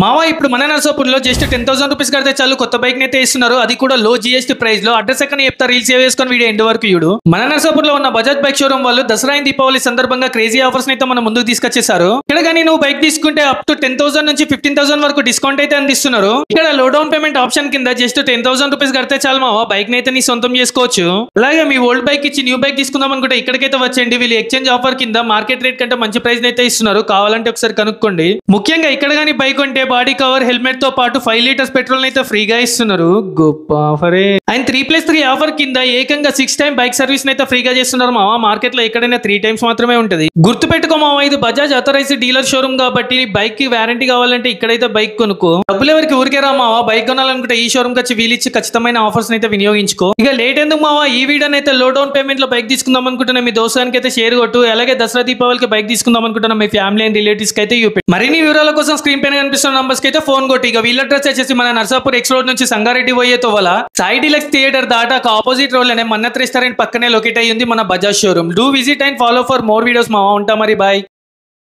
మావా ఇప్పుడు మన నర్సాపూర్లో జస్ట్ 10,000 రూపీస్ కడితే చాలు కొత్త బైక్ అయితే ఇస్తున్నారు. అది కూడా లో జీఎస్టీ ప్రైస్ లో. అడ్రస్ ఎక్కడ చెప్తా, రీల్ సేవ్ చేసుకొని వీడియో ఎండ్ వరకు చూడు. మన నర్సాపూర్లో ఉన్న బజాజ్ బైక్ షోరూమ్ వాళ్ళు దసరా దీపావళి సందర్భంగా క్రేజీ ఆఫర్స్ అయితే మన ముందుకు తీసుకొచ్చేసారు. ఇక్కడ కానీ నువ్వు బైక్ తీసుకుంటే అప్ టు 10,000 నుంచి 15,000 వరకు డిస్కౌంట్ అయితే అందిస్తున్నారు. ఇక్కడ లో డౌన్ పేమెంట్ ఆప్షన్ కింద జస్ట్ 10,000 రూపీస్ కడితే చాలు మావా బైక్ అయితే నీ సొంతం చేసుకోవచ్చు. అలాగే మీ ఓల్డ్ బైక్ ఇచ్చి న్యూ బైక్ తీసుకుందాం అనుకుంటే ఇక్కడికైతే వచ్చేయండి. వీళ్ళు ఎక్స్చేంజ్ ఆఫర్ కింద మార్కెట్ రేట్ కంటే మంచి ప్రైస్ అయితే ఇస్తున్నారు. కావాలంటే ఒకసారి కనుక్కోండి. ముఖ్యంగా ఇక్కడ కానీ బైక్ ఉంటే బాడీ కవర్, హెల్మెట్ తో పాటు 5 లీటర్స్ పెట్రోల్ అయితే ఫ్రీగా ఇస్తున్నారు. గొప్ప ఆఫరే. అండ్ 3+3 ఆఫర్ కింద ఏకంగా 6 టైమ్ బైక్ సర్వీస్ అయితే ఫ్రీగా చేస్తున్నారు మావా. మార్కెట్ లో ఎక్కడైనా 3 టైమ్స్ మాత్రమే ఉంటది. గుర్తు పెట్టుకో మావా, ఇది బజాజ్ అథరైజ్డ్ డీలర్ షోరూమ్ కాబట్టి బైక్ కి వారంటీ కావాలంటే ఇక్కడైతే బైక్ కొనుక్కో. డబ్బులు ఎవరికి ఊరికే రా మావా. బైక్ కొనాలనుకుంటే ఈ షోరూమ్ వచ్చి వీలిచ్చి ఖచ్చితమైన ఆఫర్స్ అయితే వినియోగించుకో. ఇక లేట్ ఎందుకు మావా, ఈ వీడియోని అయితే లో డౌన్ పేమెంట్ లో బైక్ తీసుకుందాం అనుకుంటున్నా మీ దోస్తానికి అయితే షేర్ కొట్టు. అలాగే దసరా దీపావళికి బైక్ తీసుకుందాం అనుకుంటున్నా మీ ఫ్యామిలీ అండ్ రిలేటివ్స్ కి అయితే చూపి. మరిన్ని వివరాల కోసం స్క్రీన్ పైన కనిపిస్తున్న నంబర్స్ కి అయితే ఫోన్ కొట్టి. ఇక వీళ్ళ అడ్రస్ వచ్చేసి మన నర్సాపూర్ ఎక్స్ రోడ్ నుంచి సంగారెడ్డి పోయే తోవల సాయి డీలక్స్ థియేటర్ దాటాక ఆపోజిట్ రోడ్ లోనే మన్నత్ రెస్టారెంట్ పక్కనే లొకేట్ అయ్యింది మన Bajaj showroom. Do visit and follow for more videos మావా. ఉంటా మరి, బాయ్.